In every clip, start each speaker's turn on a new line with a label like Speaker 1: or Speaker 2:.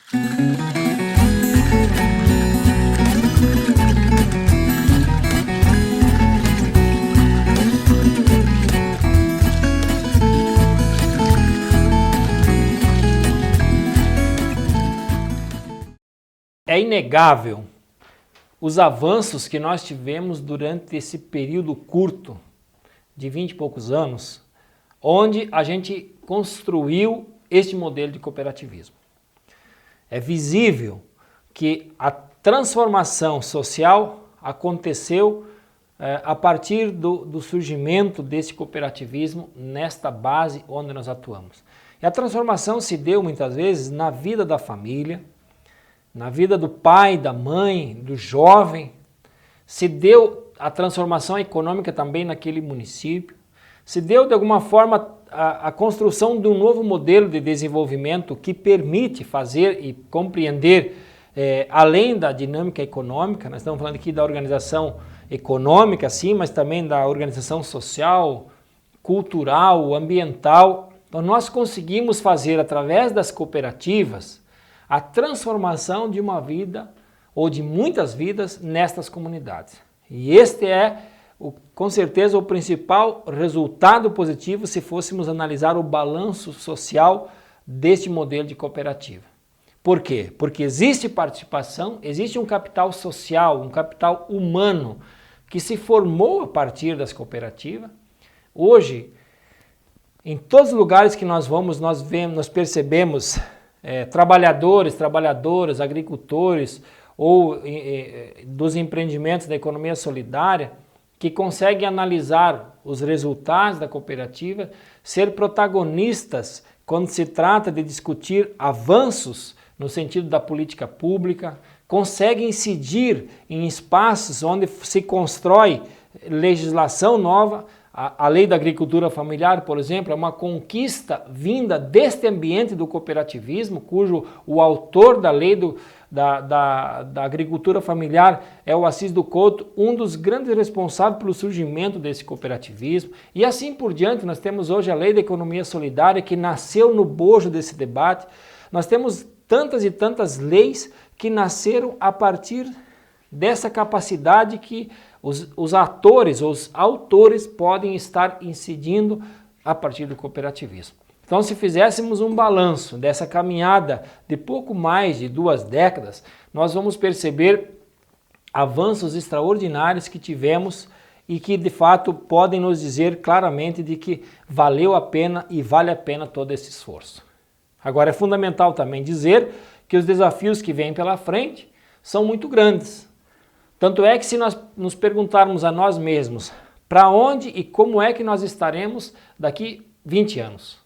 Speaker 1: É inegável os avanços que nós tivemos durante esse período curto de 20 e poucos anos, onde a gente construiu este modelo de cooperativismo. É visível que a transformação social aconteceu a partir do surgimento desse cooperativismo nesta base onde nós atuamos. E a transformação se deu muitas vezes na vida da família, na vida do pai, da mãe, do jovem, se deu a transformação econômica também naquele município, se deu de alguma forma a construção de um novo modelo de desenvolvimento que permite fazer e compreender, além da dinâmica econômica, nós estamos falando aqui da organização econômica, sim, mas também da organização social, cultural, ambiental. Então nós conseguimos fazer através das cooperativas a transformação de uma vida ou de muitas vidas nestas comunidades. E este é, com certeza, o principal resultado positivo se fôssemos analisar o balanço social deste modelo de cooperativa. Por quê? Porque existe participação, existe um capital social, um capital humano que se formou a partir das cooperativas. Hoje, em todos os lugares que nós vamos, nós percebemos trabalhadores, trabalhadoras, agricultores ou dos empreendimentos da economia solidária que conseguem analisar os resultados da cooperativa, ser protagonistas quando se trata de discutir avanços no sentido da política pública, conseguem incidir em espaços onde se constrói legislação nova. A lei da agricultura familiar, por exemplo, é uma conquista vinda deste ambiente do cooperativismo, cujo o autor da lei da agricultura familiar é o Assis do Couto, um dos grandes responsáveis pelo surgimento desse cooperativismo. E assim por diante, nós temos hoje a lei da economia solidária, que nasceu no bojo desse debate. Nós temos tantas e tantas leis que nasceram a partir dessa capacidade que os atores, os autores podem estar incidindo a partir do cooperativismo. Então, se fizéssemos um balanço dessa caminhada de pouco mais de 2 décadas, nós vamos perceber avanços extraordinários que tivemos e que, de fato, podem nos dizer claramente de que valeu a pena e vale a pena todo esse esforço. Agora, é fundamental também dizer que os desafios que vêm pela frente são muito grandes. Tanto é que se nós nos perguntarmos a nós mesmos para onde e como é que nós estaremos daqui 20 anos,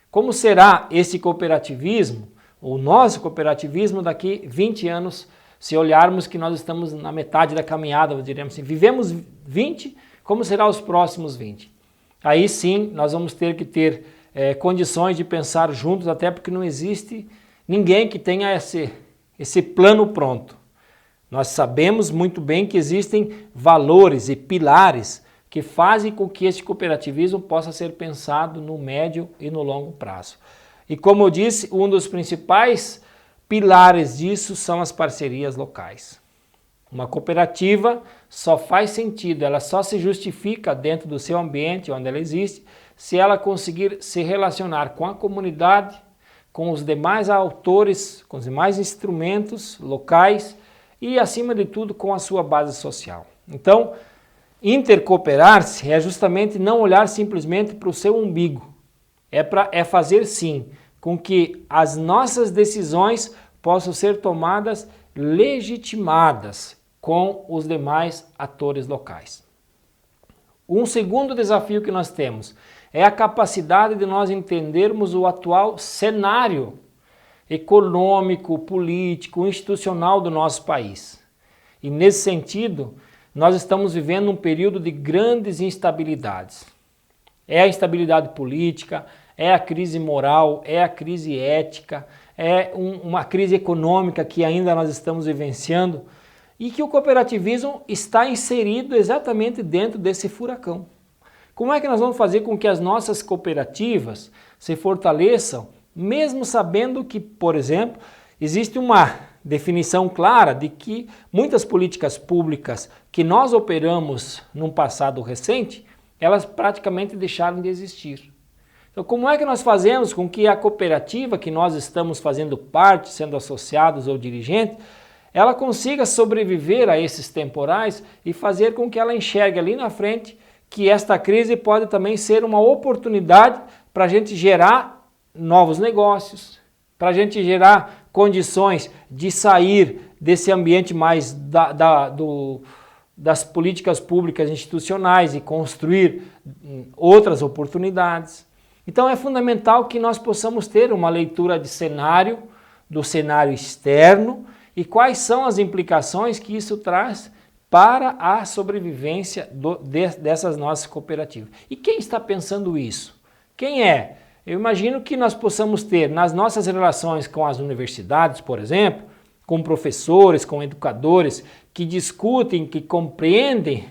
Speaker 1: como será esse cooperativismo, o nosso cooperativismo daqui 20 anos, se olharmos que nós estamos na metade da caminhada, diremos assim, vivemos 20, como será os próximos 20? Aí sim nós vamos ter que ter condições de pensar juntos, até porque não existe ninguém que tenha esse plano pronto. Nós sabemos muito bem que existem valores e pilares que fazem com que este cooperativismo possa ser pensado no médio e no longo prazo. E como eu disse, um dos principais pilares disso são as parcerias locais. Uma cooperativa só faz sentido, ela só se justifica dentro do seu ambiente onde ela existe, se ela conseguir se relacionar com a comunidade, com os demais autores, com os demais instrumentos locais, e, acima de tudo, com a sua base social. Então, intercooperar-se é justamente não olhar simplesmente para o seu umbigo. É fazer, sim, com que as nossas decisões possam ser tomadas legitimadas com os demais atores locais. Um segundo desafio que nós temos é a capacidade de nós entendermos o atual cenário econômico, político, institucional do nosso país. E nesse sentido, nós estamos vivendo um período de grandes instabilidades. É a instabilidade política, é a crise moral, é a crise ética, é uma crise econômica que ainda nós estamos vivenciando e que o cooperativismo está inserido exatamente dentro desse furacão. Como é que nós vamos fazer com que as nossas cooperativas se fortaleçam, mesmo sabendo que, por exemplo, existe uma definição clara de que muitas políticas públicas que nós operamos num passado recente, elas praticamente deixaram de existir. Então, como é que nós fazemos com que a cooperativa que nós estamos fazendo parte, sendo associados ou dirigentes, ela consiga sobreviver a esses temporais e fazer com que ela enxergue ali na frente que esta crise pode também ser uma oportunidade para a gente gerar novos negócios, para a gente gerar condições de sair desse ambiente mais das políticas públicas institucionais e construir outras oportunidades. Então é fundamental que nós possamos ter uma leitura de cenário, do cenário externo e quais são as implicações que isso traz para a sobrevivência dessas nossas cooperativas. E quem está pensando isso? Quem é? Eu imagino que nós possamos ter nas nossas relações com as universidades, por exemplo, com professores, com educadores que discutem, que compreendem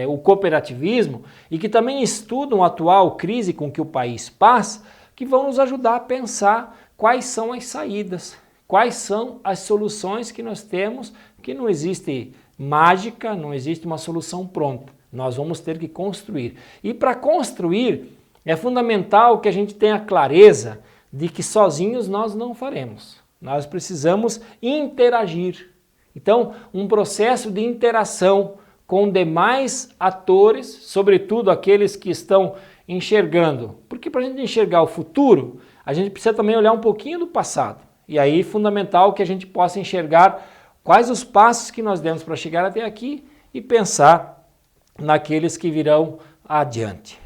Speaker 1: o cooperativismo e que também estudam a atual crise com que o país passa, que vão nos ajudar a pensar quais são as saídas, quais são as soluções que nós temos, que não existe mágica, não existe uma solução pronta. Nós vamos ter que construir. E para construir, é fundamental que a gente tenha clareza de que sozinhos nós não faremos. Nós precisamos interagir. Então, um processo de interação com demais atores, sobretudo aqueles que estão enxergando. Porque para a gente enxergar o futuro, a gente precisa também olhar um pouquinho do passado. E aí é fundamental que a gente possa enxergar quais os passos que nós demos para chegar até aqui e pensar naqueles que virão adiante.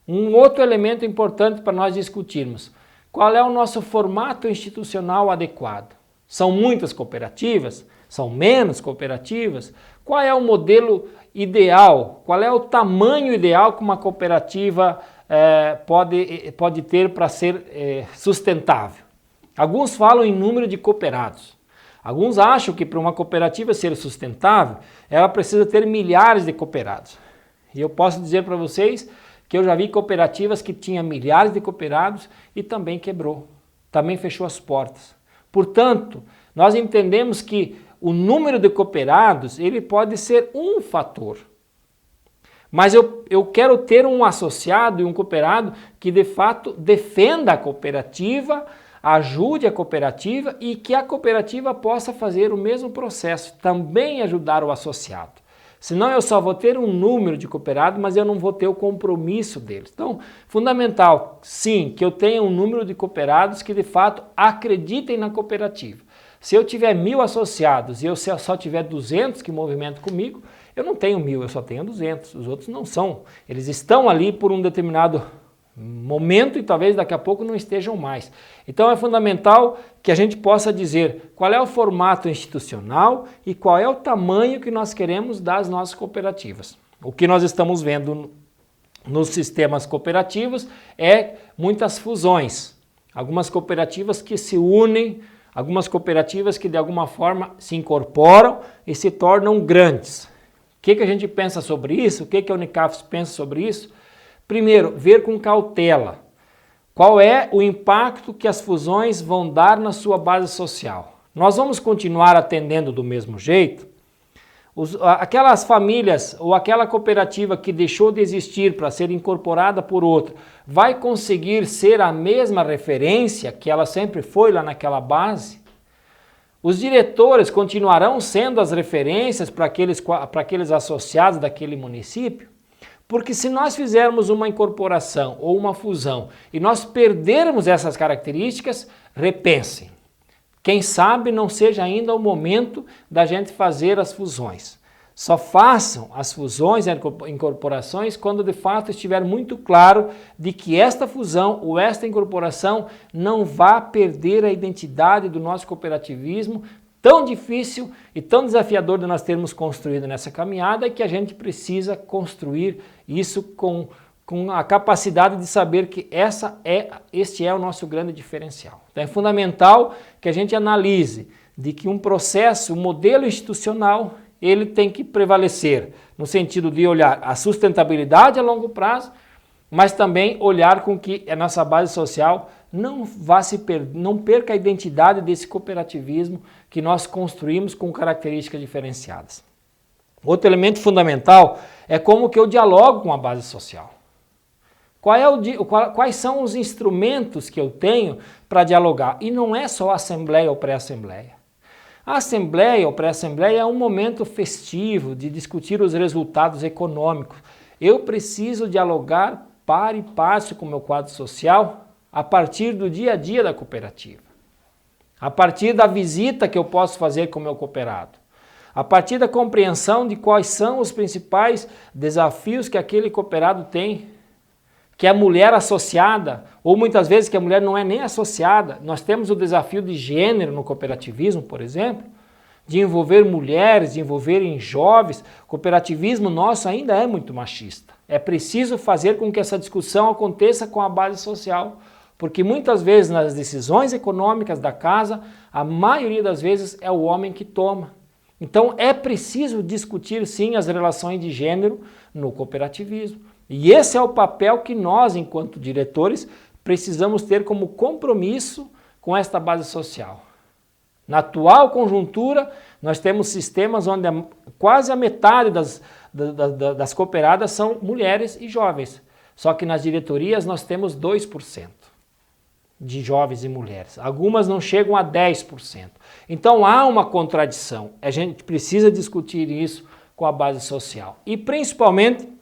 Speaker 1: Um outro elemento importante para nós discutirmos, qual é o nosso formato institucional adequado? São muitas cooperativas? São menos cooperativas? Qual é o modelo ideal? Qual é o tamanho ideal que uma cooperativa pode ter para ser sustentável? Alguns falam em número de cooperados. Alguns acham que para uma cooperativa ser sustentável, ela precisa ter milhares de cooperados. E eu posso dizer para vocês que eu já vi cooperativas que tinham milhares de cooperados e também quebrou, também fechou as portas. Portanto, nós entendemos que o número de cooperados ele pode ser um fator. Mas eu quero ter um associado e um cooperado que de fato defenda a cooperativa, ajude a cooperativa e que a cooperativa possa fazer o mesmo processo, também ajudar o associado. Senão eu só vou ter um número de cooperados, mas eu não vou ter o compromisso deles. Então, fundamental, sim, que eu tenha um número de cooperados que de fato acreditem na cooperativa. Se eu tiver 1000 associados e eu só tiver 200 que movimentam comigo, eu não tenho 1000, eu só tenho 200. Os outros não são. Eles estão ali por um determinado momento e talvez daqui a pouco não estejam mais. Então é fundamental que a gente possa dizer qual é o formato institucional e qual é o tamanho que nós queremos das nossas cooperativas. O que nós estamos vendo nos sistemas cooperativos é muitas fusões. Algumas cooperativas que se unem, algumas cooperativas que de alguma forma se incorporam e se tornam grandes. O que a gente pensa sobre isso? O que a Unicafes pensa sobre isso? Primeiro, ver com cautela qual é o impacto que as fusões vão dar na sua base social. Nós vamos continuar atendendo do mesmo jeito? Aquelas famílias ou aquela cooperativa que deixou de existir para ser incorporada por outra, vai conseguir ser a mesma referência que ela sempre foi lá naquela base? Os diretores continuarão sendo as referências para aqueles associados daquele município? Porque se nós fizermos uma incorporação ou uma fusão e nós perdermos essas características, repensem. Quem sabe não seja ainda o momento da gente fazer as fusões. Só façam as fusões e incorporações quando de fato estiver muito claro de que esta fusão ou esta incorporação não vá perder a identidade do nosso cooperativismo, tão difícil e tão desafiador de nós termos construído nessa caminhada, e que a gente precisa construir isso com a capacidade de saber que este é o nosso grande diferencial. Então é fundamental que a gente analise de que um processo, um modelo institucional, ele tem que prevalecer no sentido de olhar a sustentabilidade a longo prazo, mas também olhar com que a nossa base social não perca a identidade desse cooperativismo que nós construímos com características diferenciadas. Outro elemento fundamental é como que eu dialogo com a base social. Quais são os instrumentos que eu tenho para dialogar? E não é só assembleia ou pré-assembleia. A assembleia ou pré-assembleia é um momento festivo de discutir os resultados econômicos. Eu preciso dialogar par e passo com o meu quadro social a partir do dia a dia da cooperativa. A partir da visita que eu posso fazer com o meu cooperado. A partir da compreensão de quais são os principais desafios que aquele cooperado tem, que a mulher associada, ou muitas vezes que a mulher não é nem associada. Nós temos o desafio de gênero no cooperativismo, por exemplo, de envolver mulheres, de envolver jovens. O cooperativismo nosso ainda é muito machista. É preciso fazer com que essa discussão aconteça com a base social, porque muitas vezes nas decisões econômicas da casa, a maioria das vezes é o homem que toma. Então é preciso discutir sim as relações de gênero no cooperativismo. E esse é o papel que nós, enquanto diretores, precisamos ter como compromisso com esta base social. Na atual conjuntura, nós temos sistemas onde quase a metade das cooperadas são mulheres e jovens. Só que nas diretorias nós temos 2% de jovens e mulheres. Algumas não chegam a 10%. Então há uma contradição. A gente precisa discutir isso com a base social. E principalmente,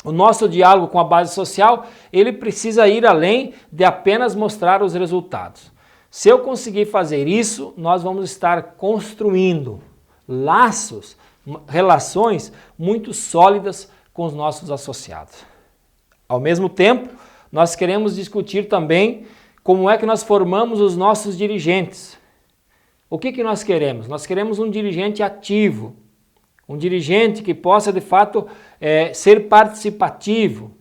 Speaker 1: o nosso diálogo com a base social, ele precisa ir além de apenas mostrar os resultados. Se eu conseguir fazer isso, nós vamos estar construindo laços, relações muito sólidas com os nossos associados. Ao mesmo tempo, nós queremos discutir também como é que nós formamos os nossos dirigentes. O que nós queremos? Nós queremos um dirigente ativo, um dirigente que possa, de fato, ser participativo.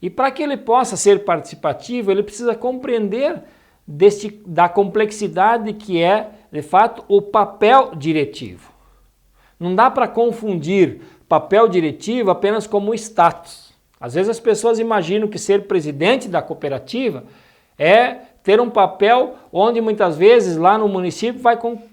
Speaker 1: E para que ele possa ser participativo, ele precisa compreender da complexidade que é, de fato, o papel diretivo. Não dá para confundir papel diretivo apenas como status. Às vezes as pessoas imaginam que ser presidente da cooperativa é ter um papel onde muitas vezes lá no município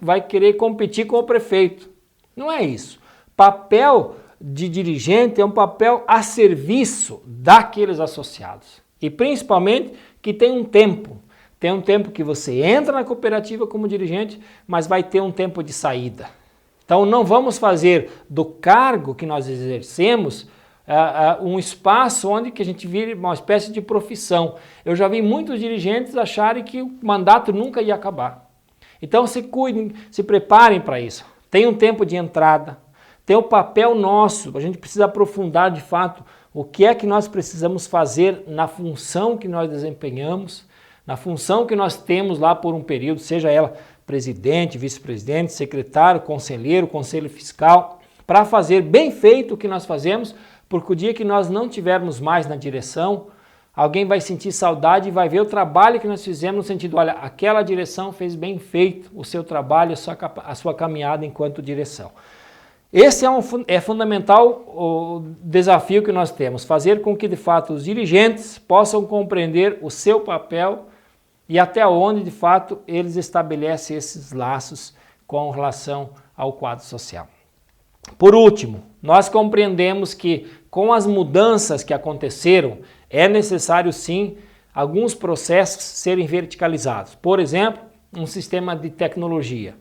Speaker 1: vai querer competir com o prefeito. Não é isso. Papel de dirigente é um papel a serviço daqueles associados. E principalmente que tem um tempo. Tem um tempo que você entra na cooperativa como dirigente, mas vai ter um tempo de saída. Então não vamos fazer do cargo que nós exercemos um espaço onde que a gente vire uma espécie de profissão. Eu já vi muitos dirigentes acharem que o mandato nunca ia acabar. Então se cuidem, se preparem para isso. Tem um tempo de entrada, tem o papel nosso, a gente precisa aprofundar de fato o que é que nós precisamos fazer na função que nós desempenhamos, na função que nós temos lá por um período, seja ela presidente, vice-presidente, secretário, conselheiro, conselho fiscal, para fazer bem feito o que nós fazemos, porque o dia que nós não tivermos mais na direção, alguém vai sentir saudade e vai ver o trabalho que nós fizemos no sentido, olha, aquela direção fez bem feito o seu trabalho, a sua caminhada enquanto direção. Esse é fundamental o desafio que nós temos, fazer com que de fato os dirigentes possam compreender o seu papel e até onde de fato eles estabelecem esses laços com relação ao quadro social. Por último, nós compreendemos que com as mudanças que aconteceram, é necessário sim alguns processos serem verticalizados. Por exemplo, um sistema de tecnologia.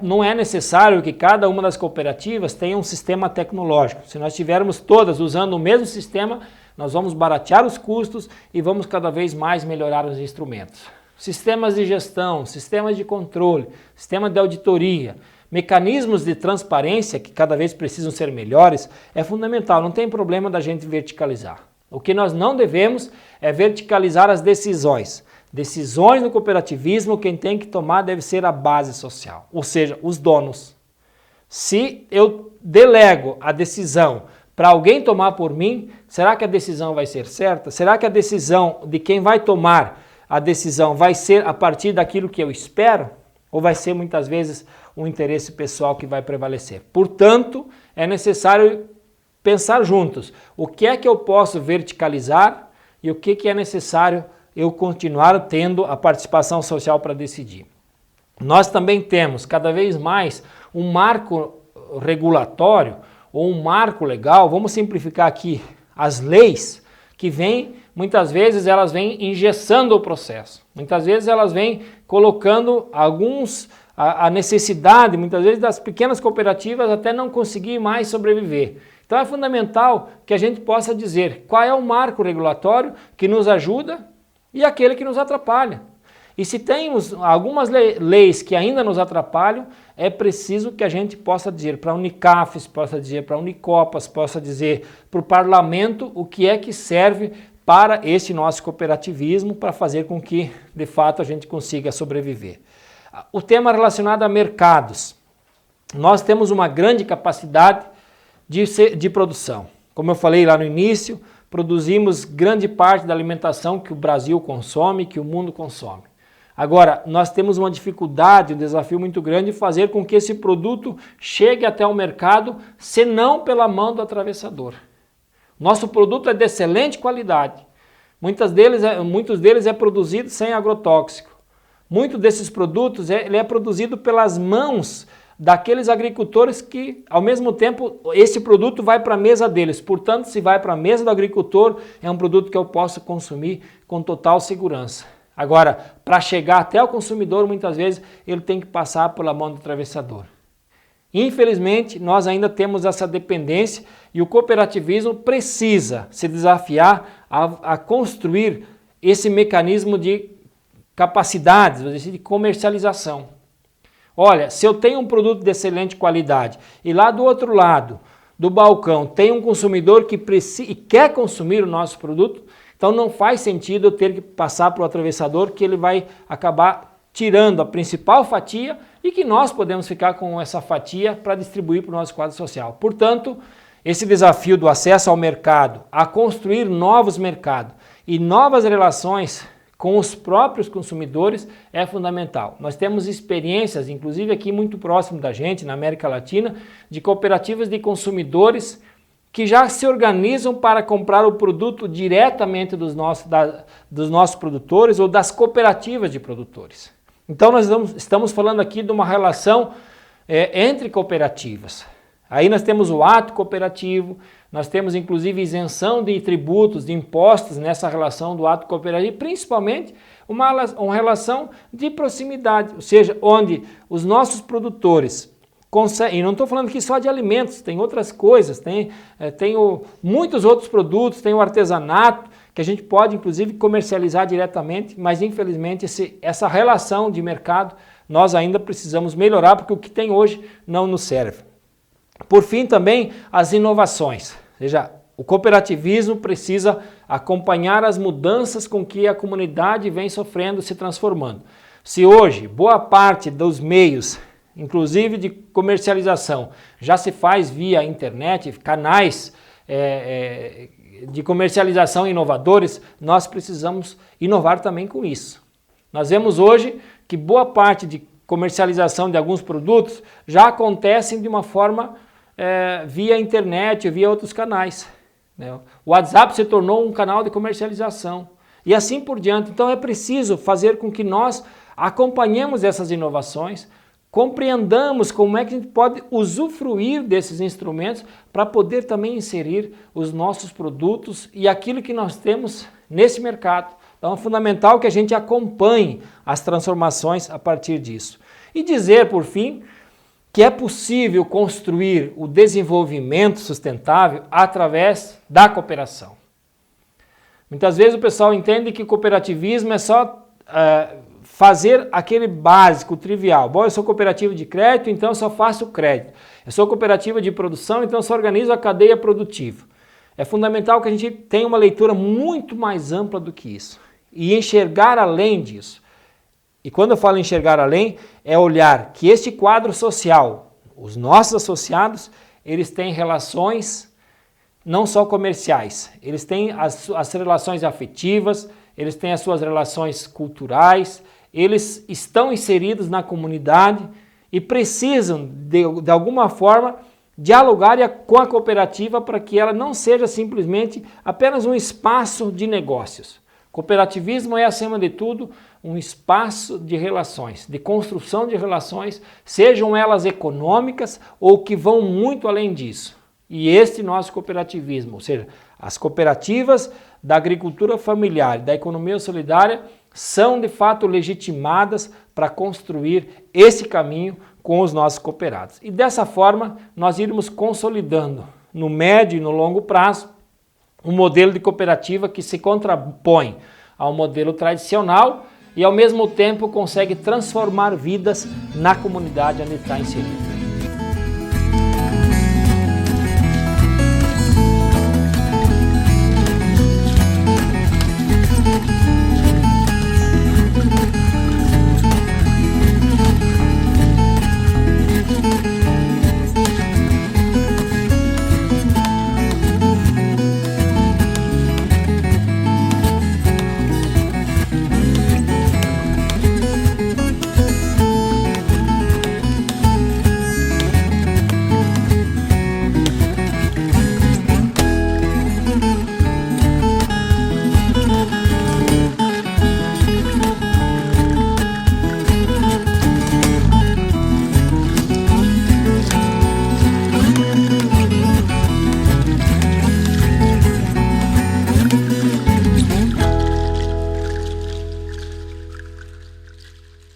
Speaker 1: Não é necessário que cada uma das cooperativas tenha um sistema tecnológico. Se nós estivermos todas usando o mesmo sistema, nós vamos baratear os custos e vamos cada vez mais melhorar os instrumentos. Sistemas de gestão, sistemas de controle, sistema de auditoria, mecanismos de transparência que cada vez precisam ser melhores, é fundamental, não tem problema da gente verticalizar. O que nós não devemos é verticalizar as decisões. Decisões no cooperativismo, quem tem que tomar deve ser a base social, ou seja, os donos. Se eu delego a decisão para alguém tomar por mim, será que a decisão vai ser certa? Será que a decisão de quem vai tomar a decisão vai ser a partir daquilo que eu espero? Ou vai ser muitas vezes um interesse pessoal que vai prevalecer? Portanto, é necessário pensar juntos o que é que eu posso verticalizar e o que é necessário eu continuar tendo a participação social para decidir. Nós também temos cada vez mais um marco regulatório ou um marco legal, vamos simplificar aqui, as leis que vêm, muitas vezes elas vêm engessando o processo, muitas vezes elas vêm colocando a necessidade, muitas vezes das pequenas cooperativas até não conseguir mais sobreviver. Então é fundamental que a gente possa dizer qual é o marco regulatório que nos ajuda e aquele que nos atrapalha. E se temos algumas leis que ainda nos atrapalham, é preciso que a gente possa dizer para a Unicafes, possa dizer para a Unicopas, possa dizer para o parlamento o que é que serve para esse nosso cooperativismo, para fazer com que, de fato, a gente consiga sobreviver. O tema relacionado a mercados. Nós temos uma grande capacidade de produção. Como eu falei lá no início, produzimos grande parte da alimentação que o Brasil consome, que o mundo consome. Agora, nós temos uma dificuldade, um desafio muito grande de fazer com que esse produto chegue até o mercado, senão pela mão do atravessador. Nosso produto é de excelente qualidade. Muitos deles é produzido sem agrotóxico. Muitos desses produtos ele é produzido pelas mãos daqueles agricultores que, ao mesmo tempo, esse produto vai para a mesa deles. Portanto, se vai para a mesa do agricultor, é um produto que eu posso consumir com total segurança. Agora, para chegar até o consumidor, muitas vezes, ele tem que passar pela mão do atravessador. Infelizmente, nós ainda temos essa dependência e o cooperativismo precisa se desafiar a construir esse mecanismo de capacidades, de comercialização. Olha, se eu tenho um produto de excelente qualidade e lá do outro lado do balcão tem um consumidor que precisa e quer consumir o nosso produto, então não faz sentido eu ter que passar para o atravessador, que ele vai acabar tirando a principal fatia e que nós podemos ficar com essa fatia para distribuir para o nosso quadro social. Portanto, esse desafio do acesso ao mercado, a construir novos mercados e novas relações com os próprios consumidores é fundamental. Nós temos experiências, inclusive aqui muito próximo da gente, na América Latina, de cooperativas de consumidores que já se organizam para comprar o produto diretamente dos nossos produtores ou das cooperativas de produtores. Então nós estamos falando aqui de uma relação entre cooperativas. Aí nós temos o ato cooperativo, nós temos inclusive isenção de tributos, de impostos nessa relação do ato cooperativo, principalmente uma relação de proximidade, ou seja, onde os nossos produtores conseguem, e não estou falando aqui só de alimentos, tem outras coisas, tem muitos outros produtos, tem o artesanato, que a gente pode inclusive comercializar diretamente, mas infelizmente essa relação de mercado nós ainda precisamos melhorar, porque o que tem hoje não nos serve. Por fim, também as inovações. Ou seja, o cooperativismo precisa acompanhar as mudanças com que a comunidade vem sofrendo, se transformando. Se hoje boa parte dos meios, inclusive de comercialização, já se faz via internet, canais de comercialização inovadores, nós precisamos inovar também com isso. Nós vemos hoje que boa parte de comercialização de alguns produtos já acontecem de uma forma via internet, via outros canais. Né? O WhatsApp se tornou um canal de comercialização e assim por diante. Então é preciso fazer com que nós acompanhemos essas inovações, compreendamos como é que a gente pode usufruir desses instrumentos para poder também inserir os nossos produtos e aquilo que nós temos nesse mercado. Então é fundamental que a gente acompanhe as transformações a partir disso. E dizer, por fim, que é possível construir o desenvolvimento sustentável através da cooperação. Muitas vezes o pessoal entende que o cooperativismo é só fazer aquele básico, trivial. Bom, eu sou cooperativa de crédito, então eu só faço crédito. Eu sou cooperativa de produção, então eu só organizo a cadeia produtiva. É fundamental que a gente tenha uma leitura muito mais ampla do que isso e enxergar além disso. E quando eu falo enxergar além, é olhar que este quadro social, os nossos associados, eles têm relações não só comerciais, eles têm as relações afetivas, eles têm as suas relações culturais, eles estão inseridos na comunidade e precisam, de alguma forma, dialogar com a cooperativa para que ela não seja simplesmente apenas um espaço de negócios, Cooperativismo é, acima de tudo, um espaço de relações, de construção de relações, sejam elas econômicas ou que vão muito além disso. E este nosso cooperativismo, ou seja, as cooperativas da agricultura familiar, da economia solidária, são de fato legitimadas para construir esse caminho com os nossos cooperados. E dessa forma, nós irmos consolidando no médio e no longo prazo um modelo de cooperativa que se contrapõe ao modelo tradicional e ao mesmo tempo consegue transformar vidas na comunidade onde está inserido.